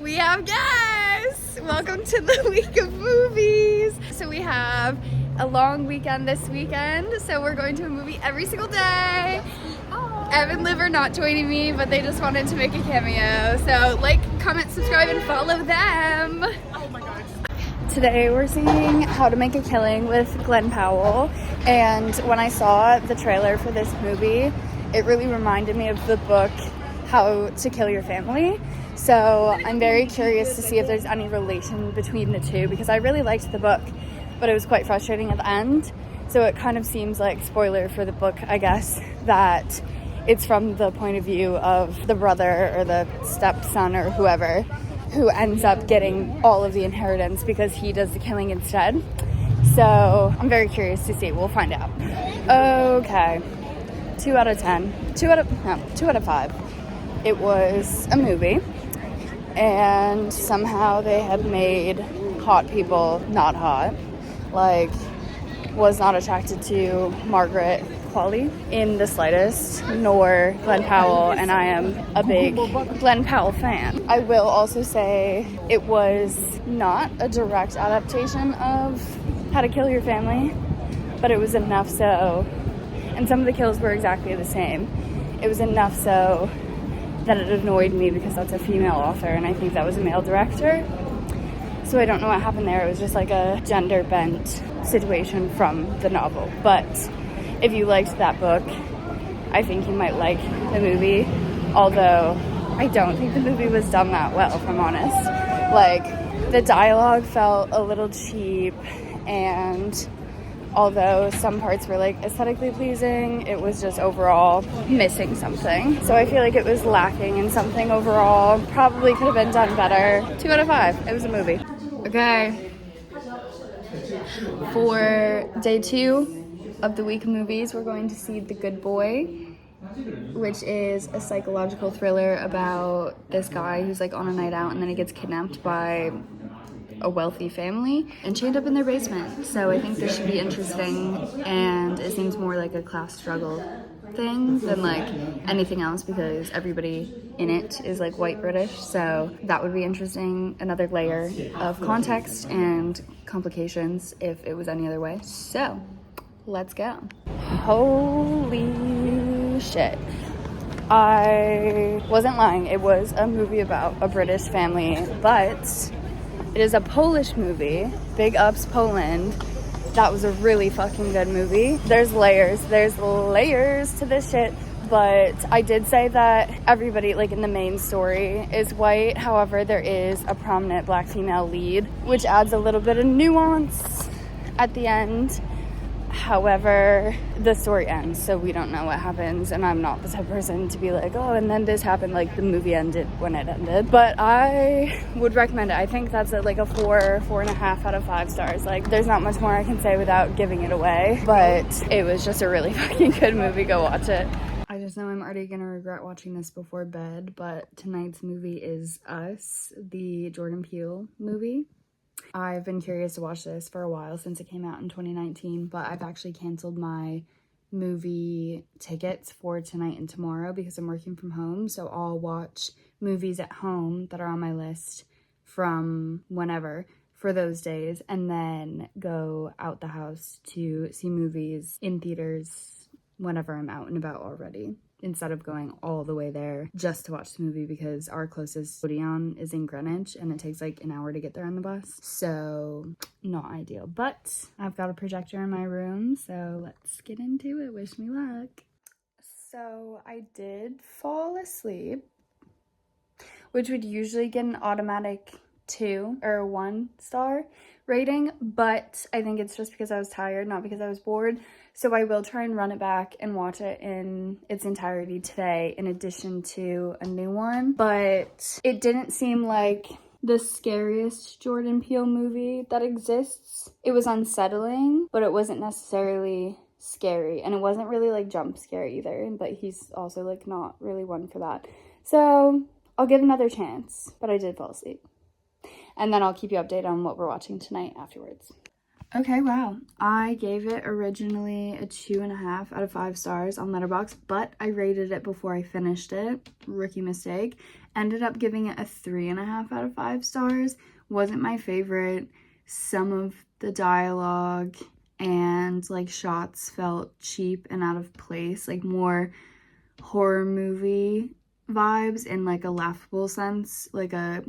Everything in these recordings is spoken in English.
We have guests! Welcome to the week of movies. So we have a long weekend this weekend, so we're going to a movie every single day. Evan and Liv are not joining me, but they just wanted to make a cameo. So like, comment, subscribe, and follow them. Oh my gosh. Today we're seeing How to Make a Killing with Glenn Powell, and when I saw the trailer for this movie, it really reminded me of the book How to Kill Your Family. So I'm very curious to see if there's any relation between the two, because I really liked the book, but it was quite frustrating at the end. So it kind of seems like, spoiler for the book, I guess, that it's from the point of view of the brother or the stepson or whoever who ends up getting all of the inheritance because he does the killing instead. So I'm very curious to see. We'll find out. Okay. 2 out of 10. 2 out of 5. It was a movie, and somehow they had made hot people not hot. Like, was not attracted to Margaret Qualley in the slightest, nor Glenn Powell, and I am a big Glenn Powell fan. I will also say it was not a direct adaptation of How to Kill Your Family, but it was enough so, and some of the kills were exactly the same. It was enough so that it annoyed me because that's a female author, and I think that was a male director. So I don't know what happened there. It was just like a gender bent situation from the novel. But if you liked that book, I think you might like the movie. Although I don't think the movie was done that well, if I'm honest. Like, the dialogue felt a little cheap, and although some parts were like aesthetically pleasing, it was just overall missing something. So I feel like it was lacking in something overall. Probably could have been done better. 2 out of 5. It was a movie. Okay. For day 2 of the week of movies, we're going to see The Good Boy, which is a psychological thriller about this guy who's like on a night out and then he gets kidnapped by a wealthy family and chained up in their basement. So I think this should be interesting, and it seems more like a class struggle thing than like anything else because everybody in it is like white British, so that would be interesting. Another layer of context and complications if it was any other way. So let's go. Holy shit. I wasn't lying. It was a movie about a British family, but it is a Polish movie. Big ups, Poland. That was a really fucking good movie. There's layers to this shit. But I did say that everybody, like in the main story, is white. However, there is a prominent black female lead, which adds a little bit of nuance at the end. However, the story ends, so we don't know what happens, and I'm not the type of person to be like, oh, and then this happened. Like, the movie ended when it ended. But I would recommend it. I think that's like a 4.5 out of 5 stars. Like, there's not much more I can say without giving it away, but it was just a really fucking good movie. Go watch it. I just know I'm already gonna regret watching this before bed, but tonight's movie is Us, the Jordan Peele movie. I've been curious to watch this for a while since it came out in 2019, but I've actually canceled my movie tickets for tonight and tomorrow because I'm working from home. So I'll watch movies at home that are on my list from whenever for those days, and then go out the house to see movies in theaters whenever I'm out and about already, instead of going all the way there just to watch the movie, because our closest odeon is in Greenwich and it takes like an hour to get there on the bus. So not ideal, but I've got a projector in my room, so let's get into it. Wish me luck. So I did fall asleep, which would usually get an automatic 2 or 1 star rating, but I think it's just because I was tired, not because I was bored. So I will try and run it back and watch it in its entirety today, in addition to a new one. But it didn't seem like the scariest Jordan Peele movie that exists. It was unsettling, but it wasn't necessarily scary, and it wasn't really like jump scare either, but he's also like not really one for that. So I'll give another chance, but I did fall asleep. And then I'll keep you updated on what we're watching tonight afterwards. Okay, wow. I gave it originally a 2.5 out of 5 stars on Letterboxd, but I rated it before I finished it. Rookie mistake. Ended up giving it a 3.5 out of 5 stars. Wasn't my favorite. Some of the dialogue and like shots felt cheap and out of place, like more horror movie vibes in like a laughable sense, like a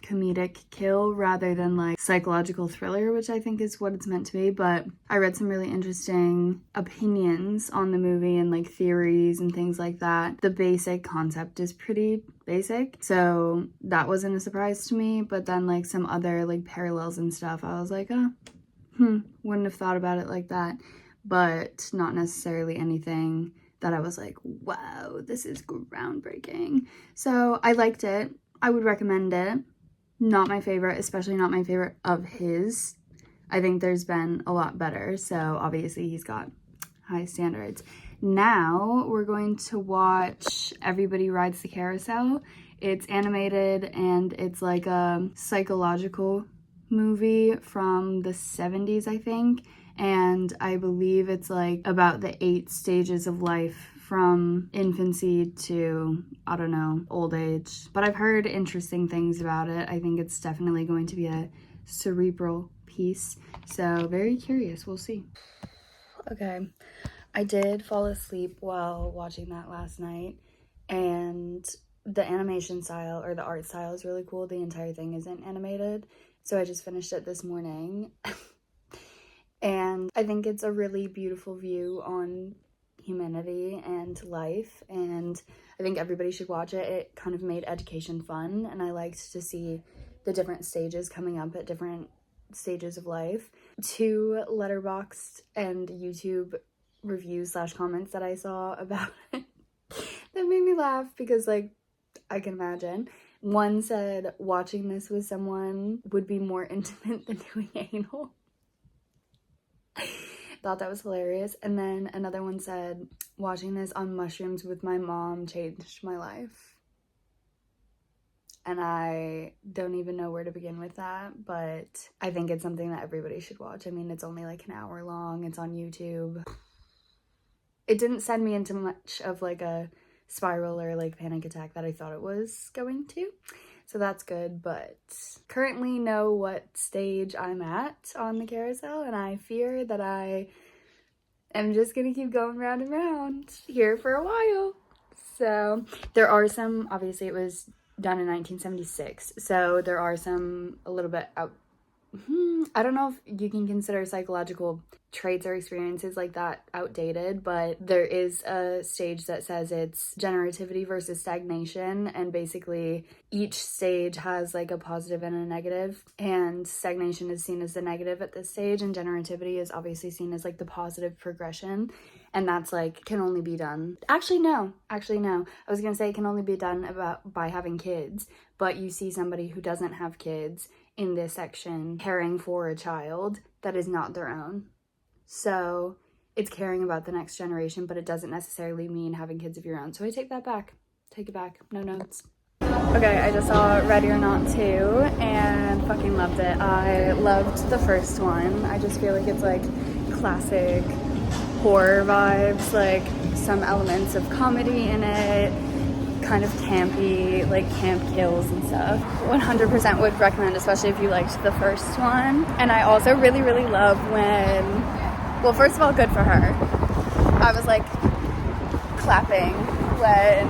comedic kill rather than like psychological thriller, which I think is what it's meant to be. But I read some really interesting opinions on the movie and like theories and things like that. The basic concept is pretty basic, so that wasn't a surprise to me, but then like some other like parallels and stuff, I was like, oh, wouldn't have thought about it like that. But not necessarily anything that I was like, wow, this is groundbreaking. So I liked it. I would recommend it. Not my favorite, especially not my favorite of his. I think there's been a lot better, so obviously he's got high standards. Now we're going to watch Everybody Rides the Carousel. It's animated and it's like a psychological movie from the 70s, I think. And I believe it's like about the 8 stages of life from infancy to, I don't know, old age. But I've heard interesting things about it. I think it's definitely going to be a cerebral piece. So very curious, we'll see. Okay, I did fall asleep while watching that last night. And the animation style or the art style is really cool. The entire thing isn't animated. So I just finished it this morning. And I think it's a really beautiful view on humanity and life, and I think everybody should watch it. It kind of made education fun, and I liked to see the different stages coming up at different stages of life. 2 Letterboxd and YouTube reviews / comments that I saw about it that made me laugh because, like, I can imagine. One said watching this with someone would be more intimate than doing anal. Thought that was hilarious. And then another one said, watching this on mushrooms with my mom changed my life. And I don't even know where to begin with that, but I think it's something that everybody should watch. I mean, it's only like an hour long. It's on YouTube. It didn't send me into much of like a spiral or like panic attack that I thought it was going to. So that's good, but currently know what stage I'm at on the carousel, and I fear that I am just gonna keep going round and round here for a while. So there are some, obviously it was done in 1976, so there are some a little bit out, I don't know if you can consider psychological traits or experiences like that outdated, but there is a stage that says it's generativity versus stagnation, and basically each stage has like a positive and a negative, and stagnation is seen as the negative at this stage, and generativity is obviously seen as like the positive progression. And that's like can only be done, actually no, I was gonna say it can only be done by having kids, but you see somebody who doesn't have kids in this section caring for a child that is not their own. So it's caring about the next generation, but it doesn't necessarily mean having kids of your own. So I take that back. Take it back. No notes. Okay, I just saw Ready or Not 2 and fucking loved it. I loved the first one. I just feel like it's like classic horror vibes, like some elements of comedy in it, kind of campy, like camp kills and stuff. 100% would recommend, especially if you liked the first one. And I also really, really love when, well, first of all, good for her. I was like clapping when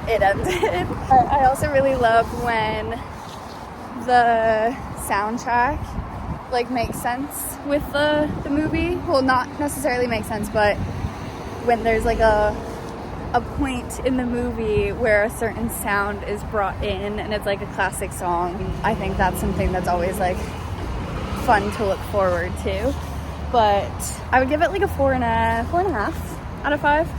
it ended. I also really love when the soundtrack like makes sense with the movie. Well, not necessarily make sense, but when there's like a point in the movie where a certain sound is brought in and it's like a classic song, I think that's something that's always like fun to look forward to. But I would give it like a 4.5 out of 5.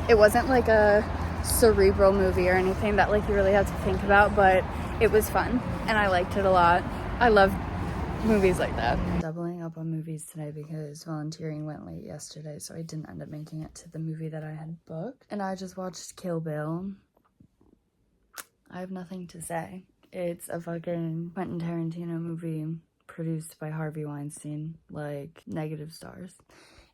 It wasn't like a cerebral movie or anything that like you really have to think about, but it was fun and I liked it a lot. I love movies like that. Doubling up on movies today because volunteering went late yesterday, so I didn't end up making it to the movie that I had booked. And I just watched Kill Bill. I have nothing to say. It's a fucking Quentin Tarantino movie produced by Harvey Weinstein, like negative stars.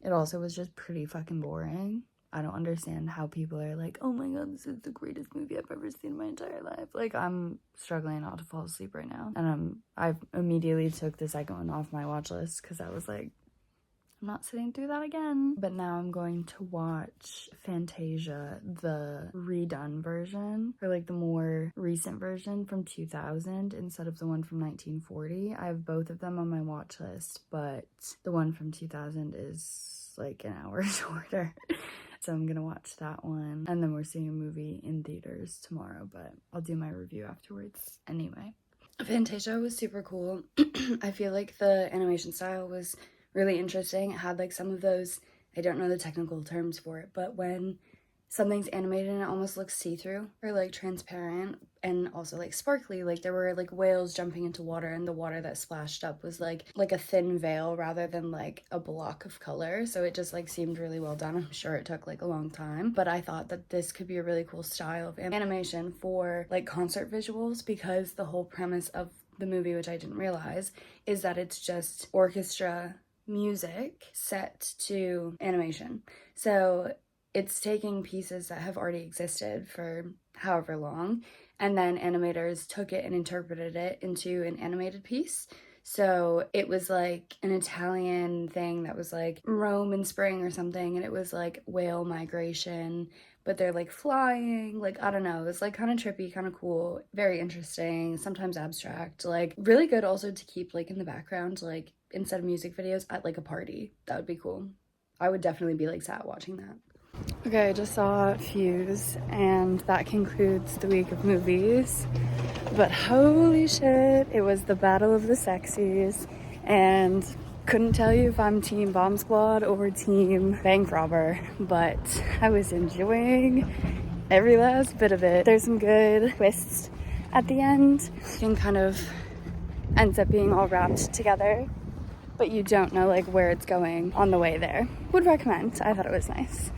It also was just pretty fucking boring. I don't understand how people are like, oh my god, this is the greatest movie I've ever seen in my entire life. Like, I'm struggling not to fall asleep right now. And I immediately took the second one off my watch list because I was like, I'm not sitting through that again. But now I'm going to watch Fantasia, the redone version, or like the more recent version from 2000 instead of the one from 1940. I have both of them on my watch list, but the one from 2000 is like an hour shorter. So I'm gonna watch that one. And then we're seeing a movie in theaters tomorrow, but I'll do my review afterwards anyway. Fantasia was super cool. I feel like the animation style was really interesting. It had like some of those, I don't know the technical terms for it, but when something's animated and it almost looks see-through or like transparent and also like sparkly, like there were like whales jumping into water and the water that splashed up was like a thin veil rather than like a block of color. So it just like seemed really well done. I'm sure it took like a long time, but I thought that this could be a really cool style of animation for like concert visuals, because the whole premise of the movie, which I didn't realize, is that it's just orchestra music set to animation. So it's taking pieces that have already existed for however long, and then animators took it and interpreted it into an animated piece. So it was like an Italian thing that was like Rome in spring or something, and it was like whale migration, but they're like flying, like I don't know, it was like kind of trippy, kind of cool, very interesting, sometimes abstract, like really good also to keep like in the background, like instead of music videos at like a party. That would be cool. I would definitely be like sat watching that. Okay, I just saw Fuse, and that concludes the week of movies. But holy shit, it was the battle of the sexies, and couldn't tell you if I'm team Bomb Squad or team Bank Robber, but I was enjoying every last bit of it. There's some good twists at the end, and kind of ends up being all wrapped together, but you don't know like where it's going on the way there. Would recommend. I thought it was nice.